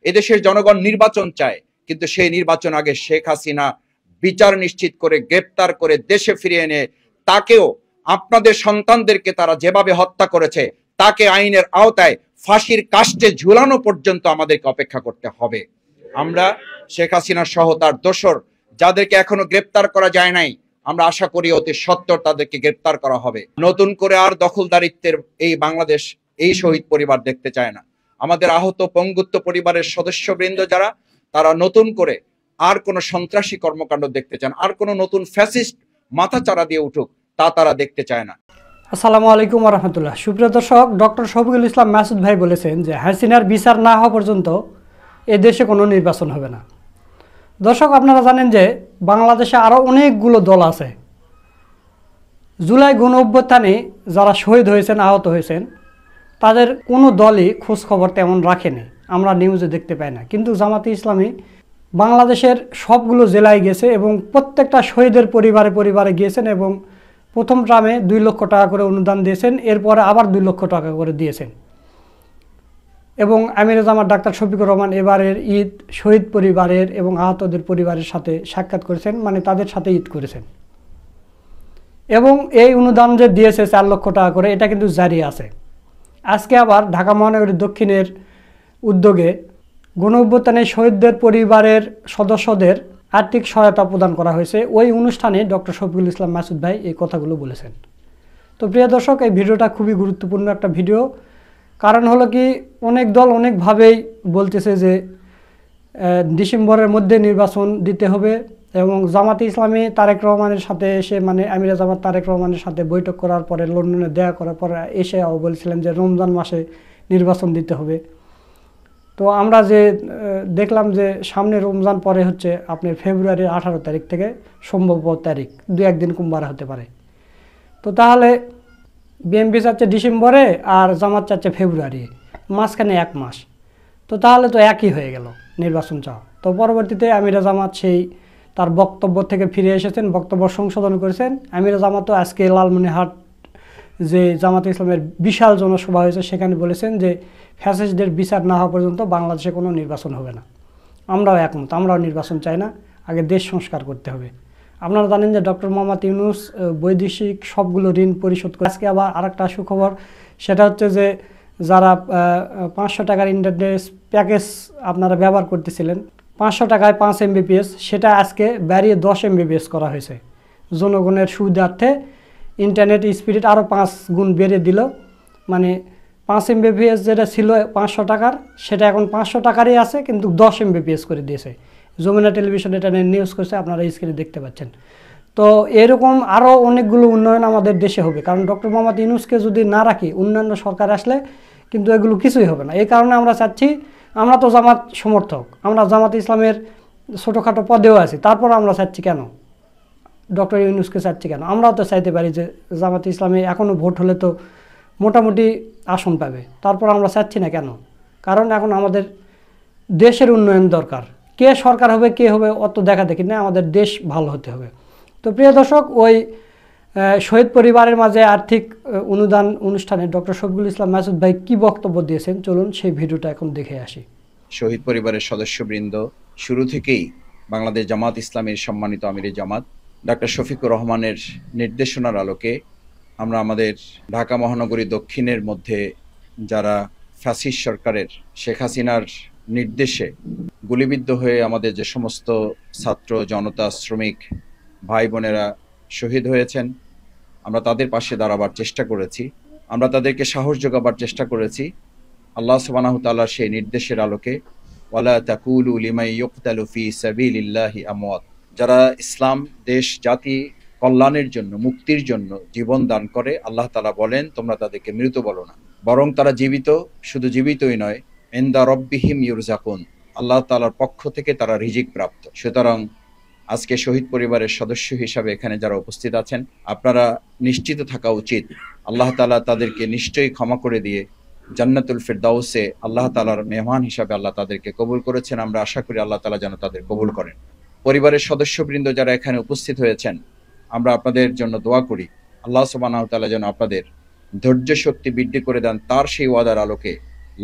এদেশের জনগণ নির্বাচন চায়, কিন্তু সেই নির্বাচন আগে শেখ হাসিনা বিচার নিশ্চিত করে গ্রেপ্তার করে দেশে ফিরিয়ে এনে তাকেও আপনাদের সন্তানদেরকে তারা যেভাবে হত্যা করেছে তাকে আইনের আওতায় ফাঁসির কাস্টে ঝুলানো পর্যন্ত আমাদেরকে অপেক্ষা করতে হবে। আমরা শেখ হাসিনা সহ তার দোসর যাদেরকে এখনো গ্রেপ্তার করা যায় নাই, আমরা আশা করি অতি সত্বর তাদেরকে গ্রেপ্তার করা হবে। নতুন করে আর দখলদারিত্বের এই বাংলাদেশ এই শহীদ পরিবার দেখতে চায় না। আমাদের আহত পঙ্গুত্ব পরিবারের সদস্যবৃন্দ যারা, তারা নতুন করে আর কোনো সন্ত্রাসী কর্মকাণ্ড দেখতে চান, আর কোনো নতুন ফ্যাসিস্ট মাথাচাড়া দিয়ে উঠুক তা তারা দেখতে চায় না। আসসালামু আলাইকুম ওয়া রাহমাতুল্লাহ। সুপ্রিয় দর্শক, ডক্টর শফিকুল ইসলাম মাসুদ ভাই বলেছেন যে হাসিনার বিচার না হওয়া পর্যন্ত এ দেশে কোনো নির্বাচন হবে না। দর্শক, আপনারা জানেন যে বাংলাদেশে আরও অনেকগুলো দল আছে। জুলাই গণ অভ্যুত্থানে যারা শহীদ হয়েছেন, আহত হয়েছেন, তাদের কোনো দলই খোঁজখবর তেমন রাখেনি, আমরা নিউজে দেখতে পাই না। কিন্তু জামাতে ইসলামী বাংলাদেশের সবগুলো জেলায় গেছে এবং প্রত্যেকটা শহীদের পরিবারে পরিবারে গিয়েছেন এবং প্রথম ট্রামে 2 লক্ষ টাকা করে অনুদান দিয়েছেন, এরপরে আবার 2 লক্ষ টাকা করে দিয়েছেন। এবং আমিরে জামাত ডাক্তার শফিকুর রহমান এবারের ঈদ শহীদ পরিবারের এবং আহতদের পরিবারের সাথে সাক্ষাৎ করেছেন, মানে তাদের সাথে ঈদ করেছেন। এবং এই অনুদান যে দিয়েছে 4 লক্ষ টাকা করে, এটা কিন্তু জারি আছে। আজকে আবার ঢাকা মহানগরী দক্ষিণের উদ্যোগে গণ অভ্যুত্থানে শহীদদের পরিবারের সদস্যদের আর্থিক সহায়তা প্রদান করা হয়েছে। ওই অনুষ্ঠানে ডক্টর শফিকুল ইসলাম মাসুদ ভাই এই কথাগুলো বলেছেন। তো প্রিয় দর্শক, এই ভিডিওটা খুবই গুরুত্বপূর্ণ একটা ভিডিও। কারণ হলো কি, অনেক দল অনেকভাবেই বলতেছে যে ডিসেম্বরের মধ্যে নির্বাচন দিতে হবে এবং জামাতে ইসলামী তারেক রহমানের সাথে এসে, মানে আমিরে জামাত তারেক রহমানের সাথে বৈঠক করার পরে, লন্ডনে দেখা করার পরে এসেও বলছিলেন যে রমজান মাসে নির্বাচন দিতে হবে। তো আমরা যে দেখলাম যে সামনে রমজান পরে হচ্ছে আপনার ফেব্রুয়ারির 18 তারিখ থেকে সম্ভবত তারিখ 2-1 দিন কমবার হতে পারে। তো তাহলে বিএনপি চাচ্ছে ডিসেম্বরে আর জামাত চাচ্ছে ফেব্রুয়ারি, মাঝখানে 1 মাস। তো তাহলে তো একই হয়ে গেল নির্বাচন চাওয়া। তো পরবর্তীতে আমিরে জামাত সেই তার বক্তব্য থেকে ফিরে এসেছেন, বক্তব্য সংশোধন করেছেন। আমিরে জামাতও আজকে লালমনিরহাট যে জামাতে ইসলামের বিশাল জনসভা হয়েছে সেখানে বলেছেন যে ফ্যাসিস্টদের বিচার না হওয়া পর্যন্ত বাংলাদেশে কোনো নির্বাচন হবে না। আমরাও একমত, আমরাও নির্বাচন চাই না, আগে দেশ সংস্কার করতে হবে। আপনারা জানেন যে ডক্টর মোহাম্মদ ইউনূস বৈদেশিক সবগুলো ঋণ পরিশোধ করে। আজকে আবার আরেকটা সুখবর, সেটা হচ্ছে যে যারা 500 টাকার ইন্টারনেট প্যাকেজ আপনারা ব্যবহার করতেছিলেন, 500 টাকায় 5 MBPS, সেটা আজকে বাড়িয়ে 10 MBPS করা হয়েছে। জনগণের সুবিধার্থে ইন্টারনেট স্পিড আরও 5 গুণ বেড়ে দিল। মানে 5 MBPS যেটা ছিল 500 টাকার, সেটা এখন 500 টাকারই আছে, কিন্তু 10 MBPS করে দিয়েছে। যমুনা টেলিভিশন এটা নিয়ে নিউজ করছে, আপনারা স্ক্রিনে দেখতে পাচ্ছেন। তো এরকম আরও অনেকগুলো উন্নয়ন আমাদের দেশে হবে, কারণ ডক্টর মোহাম্মদ ইউনূসকে যদি না রাখি, অন্যান্য সরকার আসলে কিন্তু এগুলো কিছুই হবে না। এই কারণে আমরা চাচ্ছি, আমরা তো জামাত সমর্থক, আমরা জামাত ইসলামের ছোটোখাটো পদেও আছি, তারপর আমরা চাচ্ছি কেন ডক্টর ইউনূসকে চাচ্ছি কেন? আমরাও তো চাইতে পারি যে জামাত ইসলামে এখনও ভোট হলে তো মোটামুটি আসন পাবে, তারপর আমরা চাচ্ছি না কেন? কারণ এখন আমাদের দেশের উন্নয়ন দরকার। কে সরকার হবে কে হবে অত দেখা দেখি না, আমাদের দেশ ভালো হতে হবে। তো প্রিয় দর্শক, ওই শহীদ পরিবারের মাঝে আর্থিক অনুদান অনুষ্ঠানে ডক্টর শফিকুল ইসলাম মাসুদ ভাই কি বক্তব্য দিয়েছেন, চলুন সেই ভিডিওটা এখন দেখে আসি। শহীদ পরিবারের সদস্যবৃন্দ, শুরু থেকেই বাংলাদেশ জামাত ইসলামীর সম্মানিত আমিরে জামাত ডাক্তার শফিকুর রহমানের নির্দেশনার আলোকে আমরা আমাদের ঢাকা মহানগরী দক্ষিণের মধ্যে যারা ফ্যাসিস্ট সরকারের শেখ হাসিনার নির্দেশে গুলিবিদ্ধ হয়ে আমাদের যে সমস্ত ছাত্র জনতা শ্রমিক ভাই বোনেরা শহীদ হয়েছেন, আমরা তাদের পাশে দাঁড়াবার চেষ্টা করেছি, আমরা তাদেরকে সাহস যোগাবার চেষ্টা করেছি। আল্লাহ সুবহানাহু ওয়া তাআলার সেই নির্দেশের আলোকে, ওয়ালা তাকুলু লিমান ইউকতালু ফি সাবিলিল্লাহি আমওয়াত, যারা ইসলাম দেশ জাতি কল্যাণের জন্য মুক্তির জন্য জীবন দান করে, আল্লাহ তাআলা বলেন তোমরা তাদেরকে মৃত বলো না, বরং তারা জীবিত, শুধু জীবিতই নয়, ইনদা রব্বিহিম ইউরজাকুন, আল্লাহ তাআলার পক্ষ থেকে তারা রিজিক প্রাপ্ত। সুতরাং আজকে শহীদ পরিবারের সদস্য হিসাবে এখানে যারা উপস্থিত আছেন, আপনারা নিশ্চিত থাকা উচিত আল্লাহ তাআলা তাদেরকে নিশ্চয়ই ক্ষমা করে দিয়ে জান্নাতুল ফিরদাউসে আল্লাহ তাআলার মেহমান হিসাবে আল্লাহ তাদেরকে কবুল করেছেন। আমরা আশা করি আল্লাহ তাআলা যেন তাদের কবুল করেন। পরিবারের সদস্যবৃন্দ যারা এখানে উপস্থিত হয়েছেন, আমরা আপনাদের জন্য দোয়া করি আল্লাহ সুবহানাহু ওয়া তাআলা যেন আপনাদের ধৈর্য শক্তি বৃদ্ধি করে দেন, তার সেই ওয়াদার আলোকে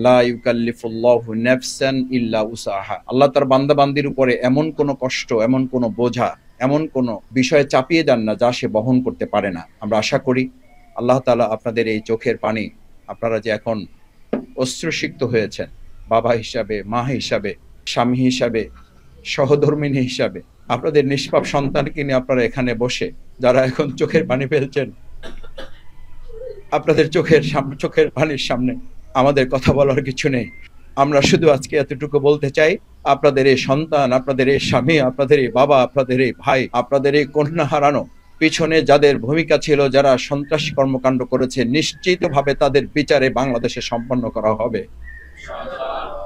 লা ইউকাল্লিফুল্লাহু নাফসান ইল্লা উসাহা। আল্লাহ তার বান্দাবান্দির উপরে এমন কোনো কষ্ট, এমন কোনো বোঝা, এমন কোনো বিষয়ে চাপিয়ে দেন না যা সে বহন করতে পারে না। আমরা আশা করি আল্লাহ তাআলা আপনাদের এই চোখের পানি, আপনারা যে এখন অশ্রুসিক্ত হয়েছেন, বাবা হিসাবে, মা হিসাবে, স্বামী হিসাবে, সহধর্মিণী হিসাবে, আপনাদের নিষ্পাপ সন্তানকে নিয়ে আপনারা এখানে বসে যারা এখন চোখের পানি ফেলছেন, আপনাদের চোখের পানির সামনে আমাদের কথা বলার কিছু নেই। আমরা শুধু আজকে এতটুকু বলতে চাই, আপনাদের এই সন্তান, আপনাদের এই স্বামী, আপনাদের এই বাবা, আপনাদের এই ভাই, আপনাদের এই কন্যা হারানো পিছনে যাদের ভূমিকা ছিল, যারা সন্ত্রাসী কর্মকাণ্ড করেছে, নিশ্চিতভাবে তাদের বিচারে বাংলাদেশে সম্পন্ন করা হবে।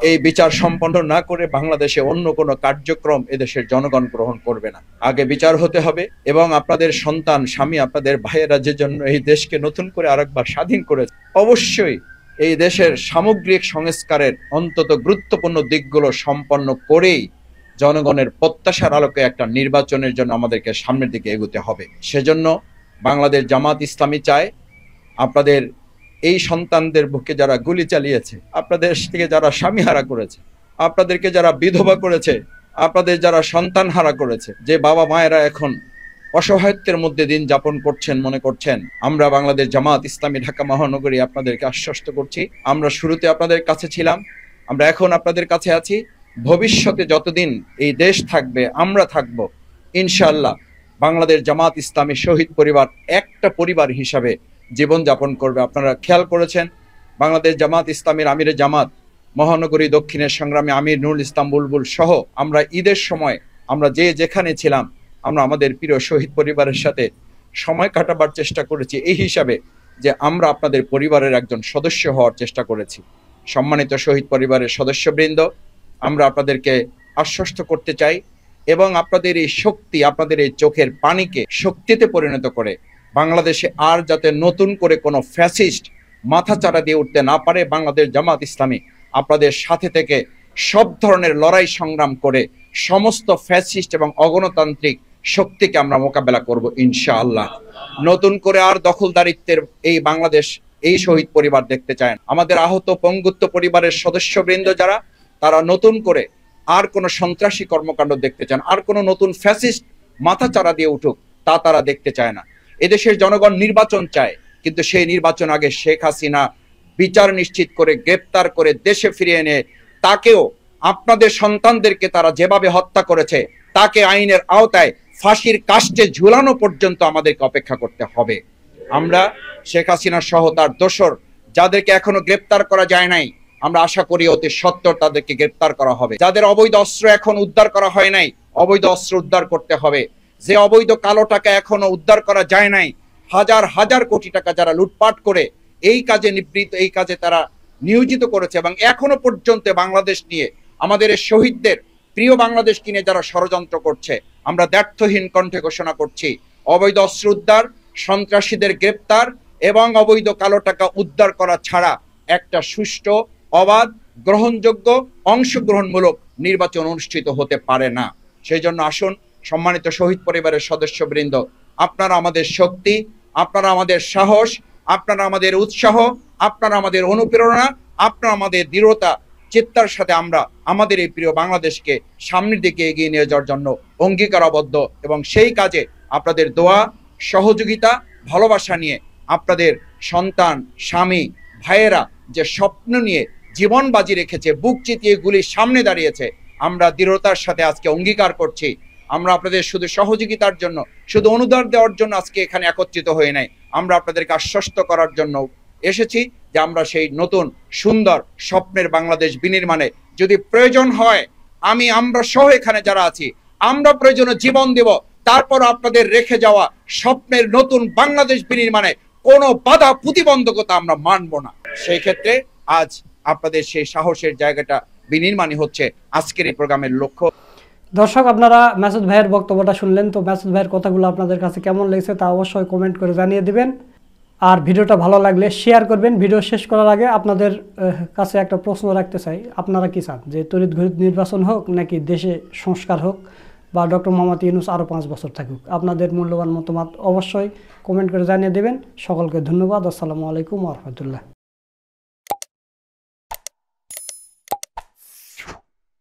এই বিচার সম্পন্ন না করে বাংলাদেশে অন্য কোনো কার্যক্রম এদেশের জনগণ গ্রহণ করবে না। আগে বিচার হতে হবে এবং আপনাদের সন্তান, স্বামী, আপনাদের ভাইয়েরা যে জন্য এই দেশকে নতুন করে আরেকবার স্বাধীন করেছে, অবশ্যই এই দেশের সামগ্রিক সংস্কারের অন্তত গুরুত্বপূর্ণ দিকগুলো সম্পন্ন করেই জনগণের প্রত্যাশার আলোকে একটা নির্বাচনের জন্য আমাদেরকে সামনের দিকে এগোতে হবে। সেজন্য বাংলাদেশ জামাত ইসলামী চায় আপনাদের এই সন্তানদের বুকে যারা গুলি চালিয়েছে, আপনাদের থেকে যারা স্বামী হারা করেছে, আপনাদেরকে যারা বিধবা করেছে, আপনাদের যারা সন্তান হারা করেছে, যে বাবা মায়েরা এখন অসহায়ত্বের মধ্যে দিন যাপন করছেন, মনে করছেন, আমরা বাংলাদেশ জামাত ইসলামী ঢাকা মহানগরী আপনাদেরকে আশ্বস্ত করছি, আমরা শুরুতে আপনাদের কাছে ছিলাম, আমরা এখন আপনাদের কাছে আছি। ভবিষ্যতে যতদিন এই দেশ থাকবে, আমরা থাকব, ইনশাআল্লাহ বাংলাদেশ জামাত ইসলামী শহীদ পরিবার একটা পরিবার হিসাবে জীবন যাপন করবে। আপনারা খেয়াল করেছেন, বাংলাদেশ জামাত ইসলামীর আমিরে জামাত মহানগরী দক্ষিণের সংগ্রামী আমির নুরুল ইসলাম বুলবুল সহ আমরা ঈদের সময় আমরা যে যেখানে ছিলাম, আমরা আমাদের প্রিয় শহীদ পরিবারের সাথে সময় কাটাবার চেষ্টা করেছি, এই হিসাবে যে আমরা আপনাদের পরিবারের একজন সদস্য হওয়ার চেষ্টা করেছি। সম্মানিত শহীদ পরিবারের সদস্যবৃন্দ, আমরা আপনাদেরকে আশ্বস্ত করতে চাই এবং আপনাদের এই শক্তি, আপনাদের এই চোখের পানিকে শক্তিতে পরিণত করে বাংলাদেশে আর যাতে নতুন করে কোনো ফ্যাসিস্ট মাথাচাড়া দিয়ে উঠতে না পারে, বাংলাদেশ জামাত ইসলামী আপনাদের সাথে থেকে সব ধরনের লড়াই সংগ্রাম করে সমস্ত ফ্যাসিস্ট এবং অগণতান্ত্রিক শক্তিকে আমরা মোকাবেলা করব ইনশাআল্লাহ। নতুন করে আর দখলদারিত্বের এই বাংলাদেশ এই শহীদ পরিবার দেখতে চায় না। আমাদের আহত পঙ্গুত্ব পরিবারের সদস্যবৃন্দ যারা, তারা নতুন করে আর কোনো সন্ত্রাসী কর্মকাণ্ড দেখতে চান, আর কোনো নতুন ফ্যাসিস্ট মাথাচাড়া দিয়ে উঠুক তা তারা দেখতে চায় না। এদেশের জনগণ নির্বাচন চায়, কিন্তু সেই নির্বাচন আগে শেখ হাসিনা বিচার নিশ্চিত করে গ্রেপ্তার করে দেশে ফিরিয়ে এনে তাকেও, আপনাদের সন্তানদেরকে তারা যেভাবে হত্যা করেছে, তাকে আইনের আওতায় ফাঁসির কাস্টে ঝুলানো পর্যন্ত আমাদেরকে অপেক্ষা করতে হবে। আমরা শেখ হাসিনা সহ তার দোসর যাদেরকে এখনো গ্রেপ্তার করা যায় নাই, আমরা আশা করি অতি সত্বর তাদেরকে গ্রেপ্তার করা হবে। যাদের অবৈধ অস্ত্র এখন উদ্ধার করা হয় নাই, অবৈধ অস্ত্র উদ্ধার করতে হবে। যে অবৈধ কালো টাকা এখনো উদ্ধার করা যায় নাই, হাজার হাজার কোটি টাকা যারা লুটপাট করে এই কাজে নিবৃত্ত, এই কাজে তারা নিয়োজিত করেছে এবং এখনো পর্যন্ত বাংলাদেশ নিয়ে, আমাদের শহীদদের প্রিয় বাংলাদেশকে নিয়ে যারা ষড়যন্ত্র করছে, আমরা দ্ব্যর্থহীন কণ্ঠে ঘোষণা করছি, অবৈধ অস্ত্র উদ্ধার, সন্ত্রাসীদের গ্রেপ্তার এবং অবৈধ কালো টাকা উদ্ধার করা ছাড়া একটা সুষ্ঠু, অবাধ, গ্রহণযোগ্য, অংশগ্রহণমূলক নির্বাচন অনুষ্ঠিত হতে পারে না। সেই জন্য আসুন সম্মানিত শহীদ পরিবারের সদস্যবৃন্দ, আপনারা আমাদের শক্তি, আপনারা আমাদের সাহস, আপনারা আমাদের উৎসাহ, আপনারা আমাদের অনুপ্রেরণা, আপনারা আমাদের দৃঢ়তা চিত্তার সাথে আমরা আমাদের এই প্রিয় বাংলাদেশকে সামনের দিকে এগিয়ে নিয়ে যাওয়ার জন্য অঙ্গীকারাবদ্ধ এবং সেই কাজে আপনাদের দোয়া, সহযোগিতা, ভালোবাসা নিয়ে আপনাদের সন্তান, স্বামী, ভাইয়েরা যে স্বপ্ন নিয়ে জীবন বাজি রেখেছে, বুক চিতিয়ে গুলির সামনে দাঁড়িয়েছে, আমরা দৃঢ়তার সাথে আজকে অঙ্গীকার করছি আমরা আপনাদের শুধু সহযোগিতার জন্য, শুধু অনুদান দেওয়ার জন্য আজকে এখানে একত্রিত হয়ে নাই, আমরা আপনাদেরকে আশ্বস্ত করার জন্য এসেছি যে আমরা সেই নতুন সুন্দর স্বপ্নের বাংলাদেশ বিনির্মাণে যদি প্রয়োজন হয়, আমরা সহ এখানে যারা আছি, আমরা প্রয়োজনে জীবন দেব, তারপর আপনাদের রেখে যাওয়া স্বপ্নের নতুন বাংলাদেশ বিনির্মাণে কোনো বাধা প্রতিবন্ধকতা আমরা মানব না। সেই ক্ষেত্রে আজ আপনাদের সেই সাহসের জায়গাটা বিনির্মাণই হচ্ছে আজকের এই প্রোগ্রামের লক্ষ্য। দর্শক, আপনারা মাসুদ ভাইয়ের বক্তব্যটা শুনলেন, তো মাসুদ ভাইয়ের কথাগুলো আপনাদের কাছে কেমন লেগেছে তা অবশ্যই কমেন্ট করে জানিয়ে দিবেন। আর ভিডিওটা ভালো লাগলে শেয়ার করবেন। ভিডিও শেষ করার আগে আপনাদের কাছে একটা প্রশ্ন রাখতে চাই, আপনারা কি চান যে তড়িৎ ঘড়িৎ নির্বাচন হোক, নাকি দেশে সংস্কার হোক, বা ডক্টর মোহাম্মদ ইউনূস আরও 5 বছর থাকুক? আপনাদের মূল্যবান মতামত অবশ্যই কমেন্ট করে জানিয়ে দেবেন। সকলকে ধন্যবাদ। আসসালামু আলাইকুম ওয়া রাহমাতুল্লাহ।